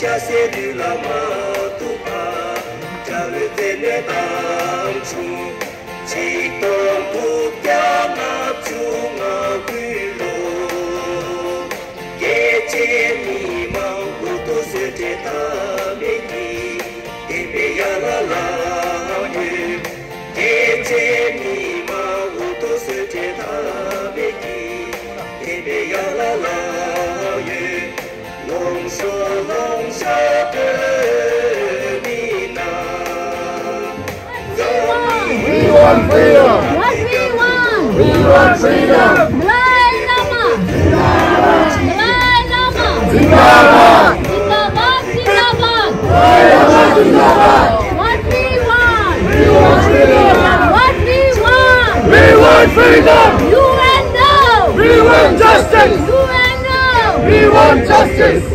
chassé de la matuka, j'avais dans chou, chiton pukyama chunga bulo, geche mi manguto sete tameki, ebe yala la ye, geche mi manguto sete tameki, ebe yala la ye. Long so de Mina. We want freedom. What we want? We want freedom. Dalai Lama. Dalai Lama. Zindabad. Zindabad. Zindabad. Dalai Lama Zindabad. What we want? We want freedom. What we want? We want freedom. UNO. We want justice. UNO. We want justice.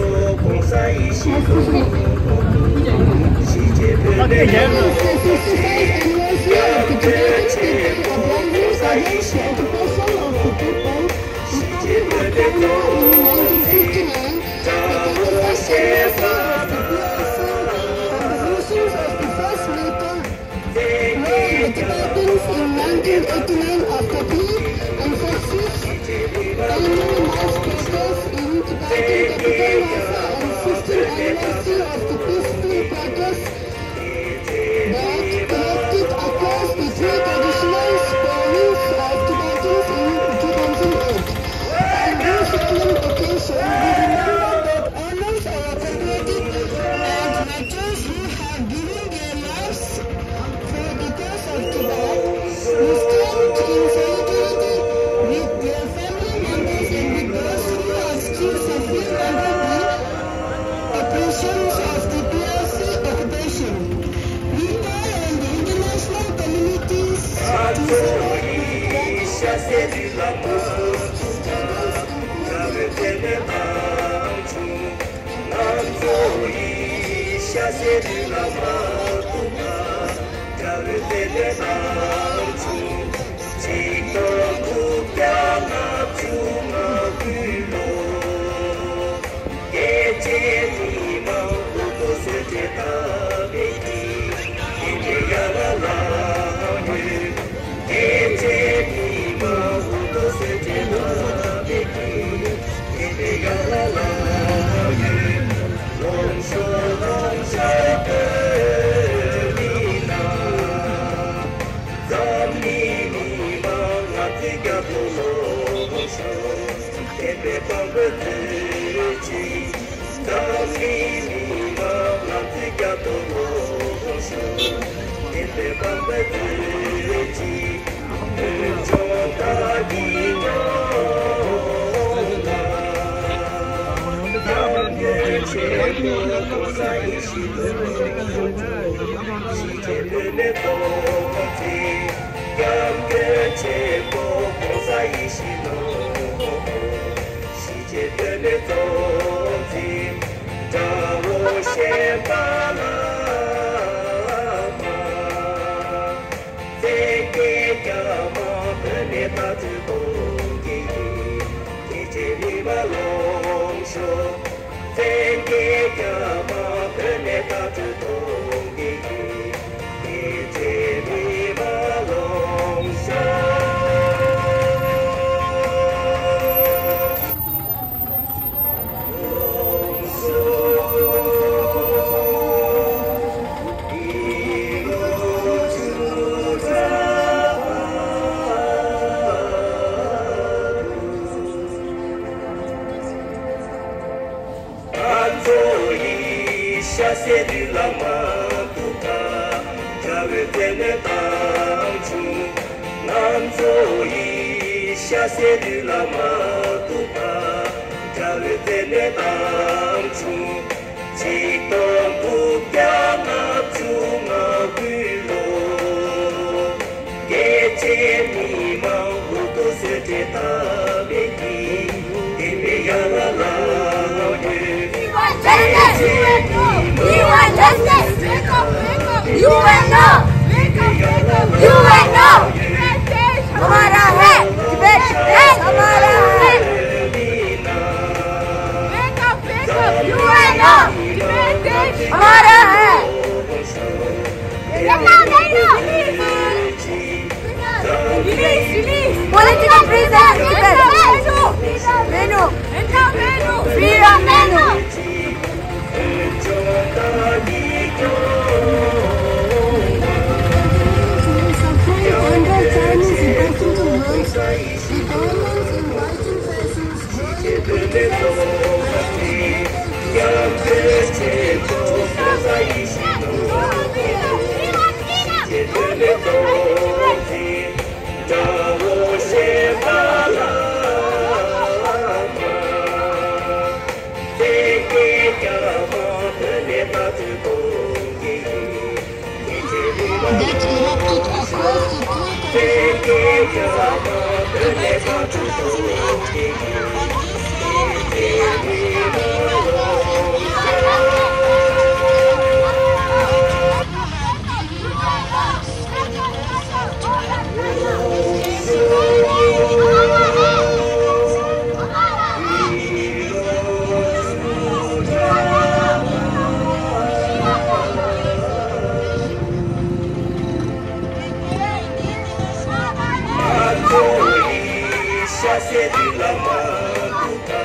Chassé de la matuka, j'avais dans chou, Namzoyi, chassé de la matuka, j'avais dans chou, chiton pukyama chunga bulo, geche mi manguto sete tameki, ebe yala la ye. We want justice! Wake up, wake up! UNO! Wake up, wake up! UNO! हमारा है! हमारा है! Wake up, wake up! UNO! 的东西，要跟结果放在一起弄。世界的东西，让我先把它嘛，这个家伙特别大的东西，一切不能说。这个家伙特别大的东西。C'est du la manduka,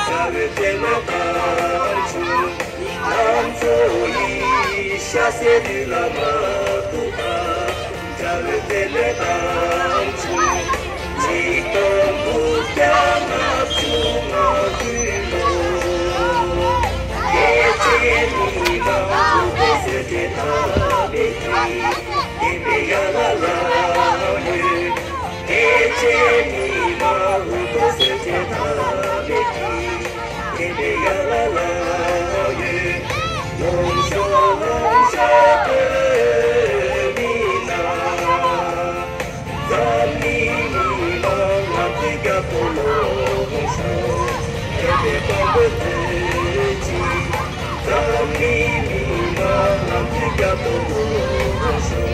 j'avais le banjo. Antoyi, chassé du la manduka, j'avais le banjo. Chiton bukama suma dulo, et ni manduka c'était tabeki, et bien la langue. Echeni mahuto sete tabeki, ebe yalalaye, nonsho temina, zamini mamatika polonsho, ebe pambetechi, zamini mamatika polonsho,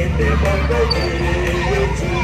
ebe pambetechi.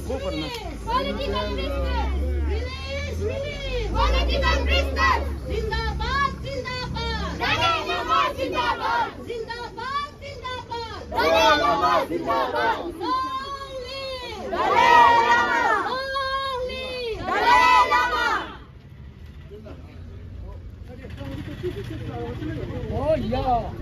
Political prisoners! Release! Release! Political prisoners! Zindabad! Zindabad! Narendra Modi Zindabad! Zindabad! Zindabad! Narendra Modi Zindabad! Long live! Dalai Lama! Long live! Dalai Lama! Oh yeah.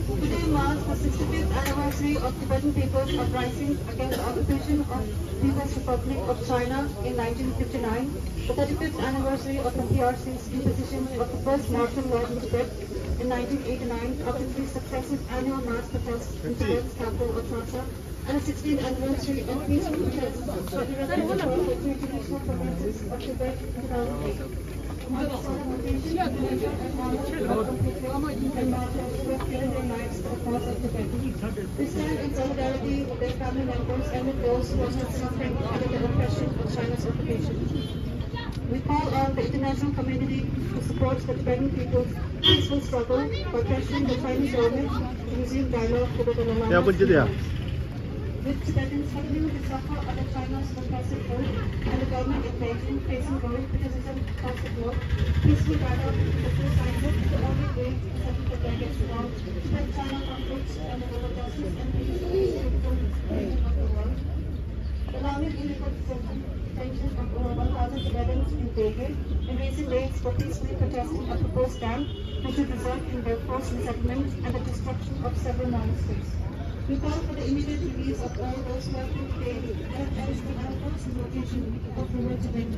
Today marks the 65th anniversary of Tibetan people's uprising against the occupation of People's Republic of China in 1959, the 35th anniversary of the PRC's imposition of the first martial law in Tibet in 1989 after 3 successive annual mass protests in Tibet's capital of Lhasa, and the 16th anniversary of peaceful protests for the restoration of the traditional provinces of Tibet in 2008. We stand in solidarity with their family members and with those who are suffering under the oppression of China's occupation. We call on the international community to support the Tibetan people's peaceful struggle by pressuring the Chinese government to resume dialogue with the Dalai Lama. With Tibetans continuing to suffer under China's repressive rule and the government in Beijing facing growing criticism across the globe, peaceful dialogue is the first sign of the only way to settle the decades long Tibet-China conflicts and the global justice and peace in the region of the world. The long-term illegal detention of over 1,000 Tibetans in Beijing in recent days for peacefully protesting a proposed dam which would result in their forced resettlement and the destruction of several monasteries. We call for the immediate release of all those who have been detained and arrested at a first location of rural Tibet.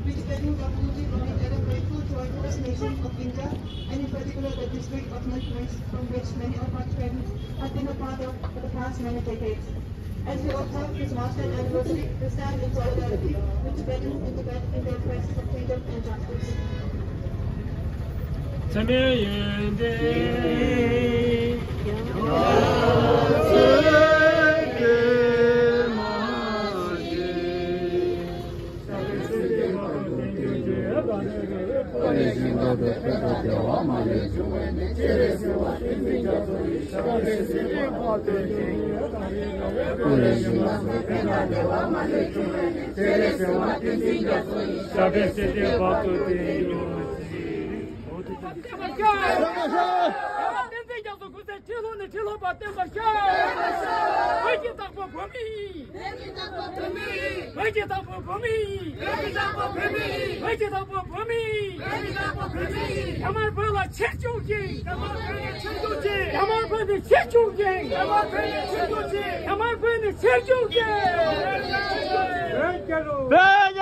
We Tibetan community remain ever grateful to our First Nation of India and in particular the district of Northwest from which many of our Tibetans have been a part of for the past many decades. As we observe this milestone anniversary, we stand in solidarity with Tibetans in Tibet in their quest for freedom and justice. Ben